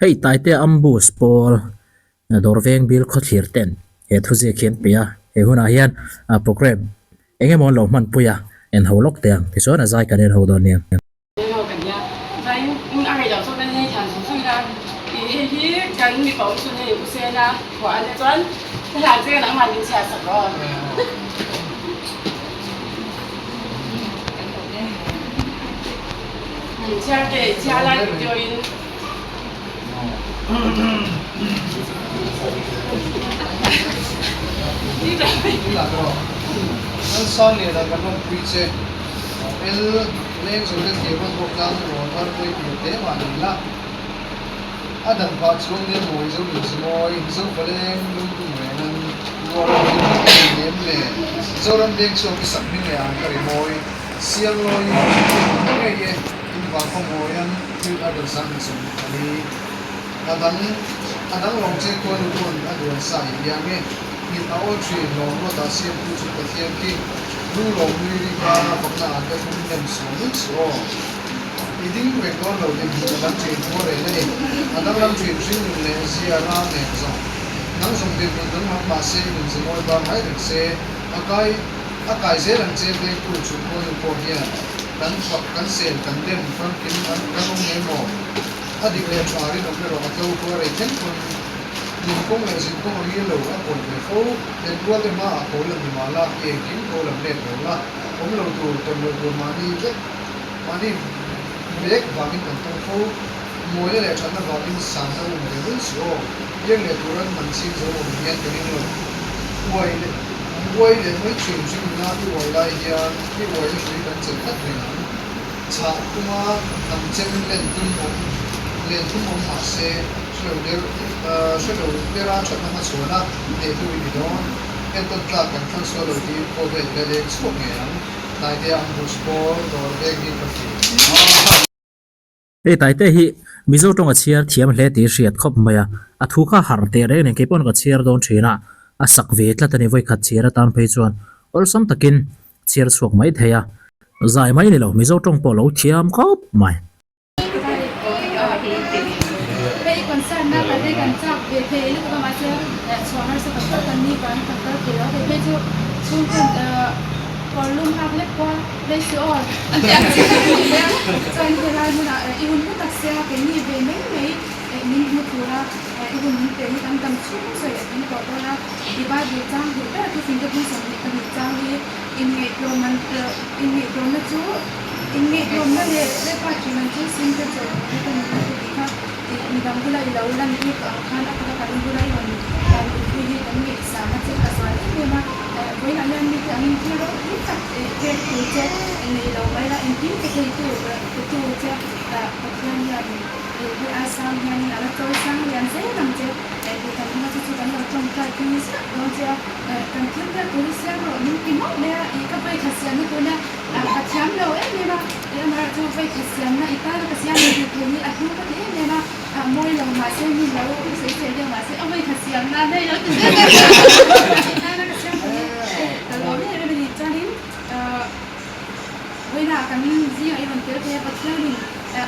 hei tai te ambu spol dorveng bil kho thlir ten he thu je khian pia he huna hian program enge mon lo man puya en holok teng ti so na zai kan en ho don niang cái mi bóng xuân này cũng xe na của anh ấy tuấn thế là cái nắng mặt mình chả sạch rồi mình cha để cha lại rồi đi là rồi nó son này là cái nó quý chế el lên rồi cái gì mà thuộc lang rồi nó tôi hiểu thế mà mình là dan pa chung le moi zo ni moi zo palen lu tu me nan wo ro ni le zo ram dek so ki sak ni ya ka ri moi siang lo ni nge ye in ba ko moi an tu adon sang so ani adan long che ko lu kon adon sa ya nge ni ta o chi lo ro ta siam tu chu ka thiam ki lu lo ni ri ka pa na ka tu nem so ni so iding we ko lo ni da che ko re ne adang lam chin sing le sia ra ne zo nang som de kun dang ma se kun se moi ba mai de se akai se ran che be ku chu ko ni ko hia dan pak kan se kan dem fan kin an kan ne mo adik le chari no pero ka ko re chen kun ni ko me sin ko ri lo a ko de ko de ko de ma ko le ni ma la ke kin ko le ne ko la om lo tu to lo ma ni ke ma ni bek vangin kan tong ko moi le chan na vangin sang sa un le so yeng le turan man sin zo mo yan kan ni lo wai le mai chin chin na tu wai lai ya ki wai le sui kan chen khat ne cha kuma tam chen len tum mo ma se so de ra chan na so na de tu ni do en tot la kan kan so lo di ko ve le so nge nai de am bu spor do ve gi ka fi e tai te hi mizo tong a chiar thiam hle ti riat khop maya a thu kha har te re ne ke pon ka chiar don thina a sak ve tla tani voi khat chiar tan phei chuan ol sam takin chiar chuak mai theya zai mai ni lo mizo tong po lo thiam khop mai Vậy còn sao na cái đây cần chọc về thế lúc mà mà chưa xóa nó sẽ có cần đi bán phần các kiểu thì bây giờ chung cần còn luôn học lớp qua bây giờ anh em cho anh thấy là như là even cũng đặt xe cái gì về mấy mình một thứ là even những cái như tầm chung rồi những cái đó là đi ba đi trang thì tất cả cáiสิ่งที่สำคัญคือtrang thì in nghệ đồมันchú in nghệ đồมันเลยphát triểnมันchúสิ่งที่จะให้เป็นที่ค่ะมีบางคนเราเล่นที่ข้างๆก็การดูได้วันการดูที่ตั้งnghệสามารถจะกระสายที่มาเวลาเล่นมีการมีที่เราที่ตัดเจ็ดตัวเจ็ดในเราเวลาอินที่จะคือตัวเจ็ดปัจจุบันอย่างที่อาสามอย่างนั้นเราตัวสามอย่างเช่นนั่นเจ็ดที่ทำมาที่สุดเราต้องการที่นี่เราจะการที่เราตัวเสียเราหนึ่งปีมั้งเนี่ยอีกก็ไปขัดเสียนี่ตัวเนี่ยขัดเสียเราเนี่ยนะเนี่ยมาตัวไปขัดเสียนะอีกแต่ขัดเสียนี่ตัวนี้อาทิตย์ก็เนี่ยนะมวยเรามาเสียนี่เราเสียเดียวมาเสียเอาไปขัดเสียนะได้แล้วถึงได้นะขัดเสียตัวนี้แต่เราเนี่ยไม่ได้จ้าลิ้นเวลาการมีสิ่งอะไรมันเกิดขึ้นปัจจัยนี้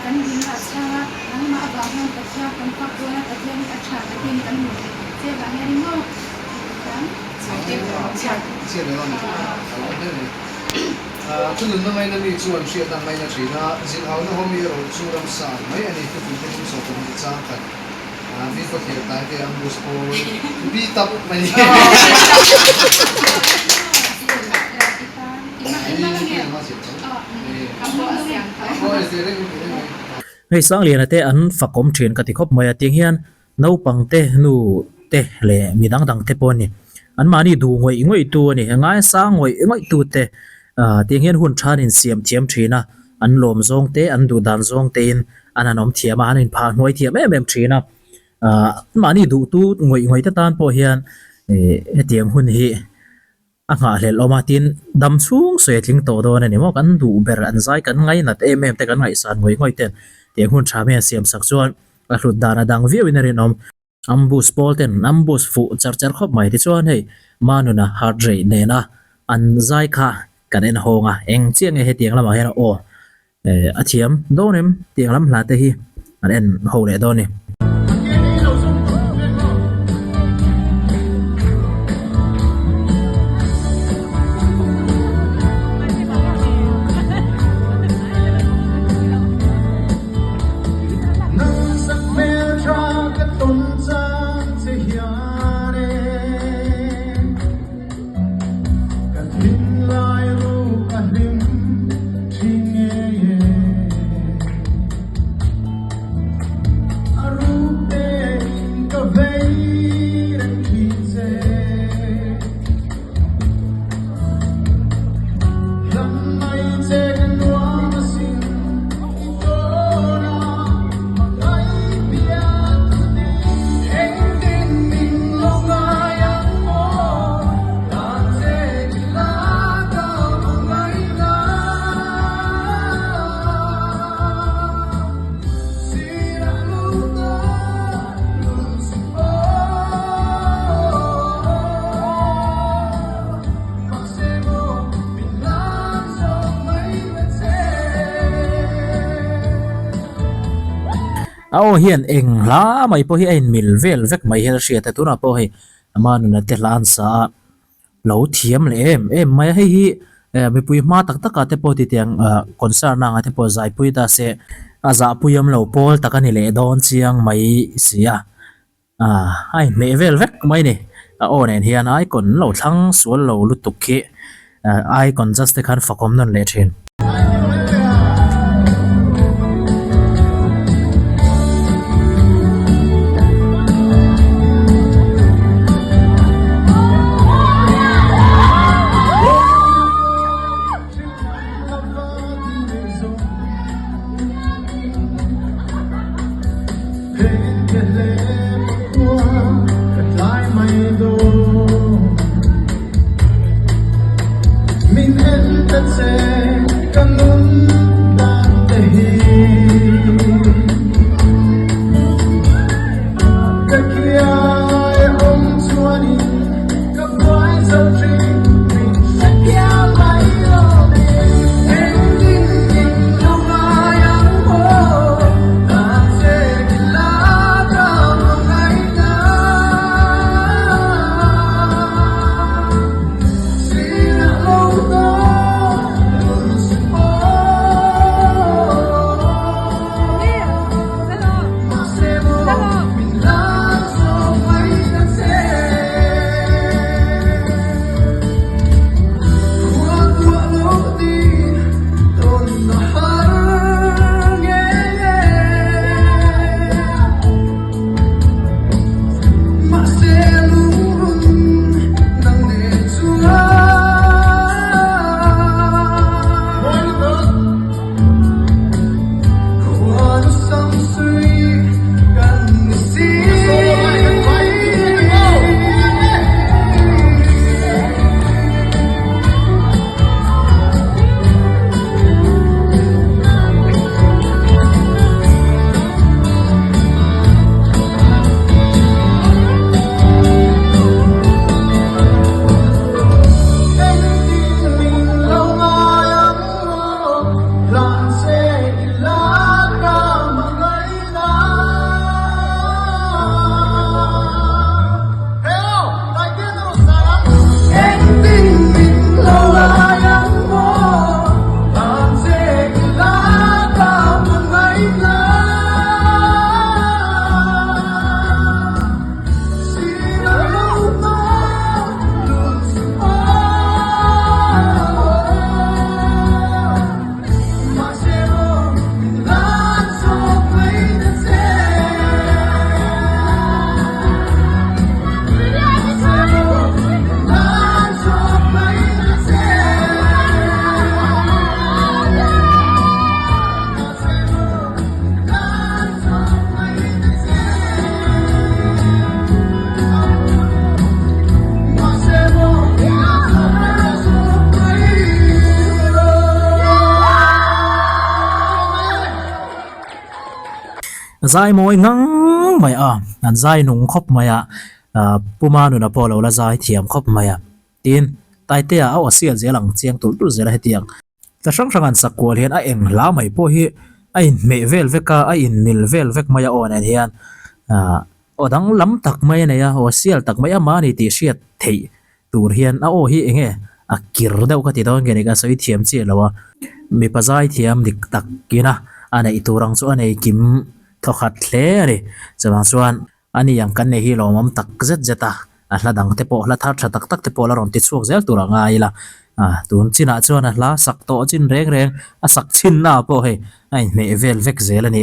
การยิงอาชาทั้งมาบางคนปัจจัยกันฟักตัวปัจจัยนี้อาชาแต่เป็นกันหมดเจ้าการนี้มั่งกันเจ้าชัดเสียเลยทุนนึงไม่ได้มีส่วนเสียดังไม่ได้ชีนะสิ่งเอาหน้าห้องมีเราส่วนสามไม่อันนี้คือเป็นที่สองคนที่จ้างกันมีคนเขียนตายที่อันดูสปอร์บีตับไม่hei sang lian ate an fakom thin ka ti khop mai ating hian no pang te nu te le midang dang te pon ni an mani du ngoi tu ni ngai sa ngoi tu te ting hian hun than in siam thiam thina an lom zong te an du dan zong te in an anom thiama an in pha noi thiam em thina mani du tu ngoi ta tan po hian hetiang hun hi anga hlel omatin dam chung se tling to do na ni mo kan du ber an zai kan ngai nat em te kan ngai san ngoi ten tiang hun tha me siam sak chuan a hlut dana dang viau in rin om ambus polten ambus fu char khop mai ti chuan hei manuna hard rei ne na an zai kha kan en honga eng chiang e hetiang lama hian o a thiam donem tiang lam hla te hi an en ho le do ni ao hian eng hla mai po hi ein mil vel vek mai hel hria te tuna po hi amanu na te hlan sa lo thiam le em mai hi mi pui ma tak taka te po ti tiang concern na nga te po zai pui da se aza puyam lo pol takani le don chiang mai sia ai me vel vek mai ni on en hian ai kon lo thlang sual lo lutuk khi ai kon just te khan fakom non le thin zai moi ngang mai an zai nung khop maya puma nu na polo la zai thiam khop maya tin tai te a osia zelang chiang tul tul zela hetiang ta sang sang an sakwal hian a eng la mai po hi a in me vel veka a in mil vel vek maya on an hian odang lam tak mai ne ya osial tak mai ma ni ti hriat thei tur hian a o hi enge a kir deuh ka ti don ge ne ka soi thiam chi lawa mi pa zai thiam dik tak kina anei turang chu anei kim thokhat hle ani chawang chuan ani yang kan nei hi lomam tak zet zeta a hladang te po hla thar tha tak tak te po la ron ti chuak zel tura nga ila tun china chuan a hla sak to chin reng reng a sak chin na po he ai me vel vek zel ani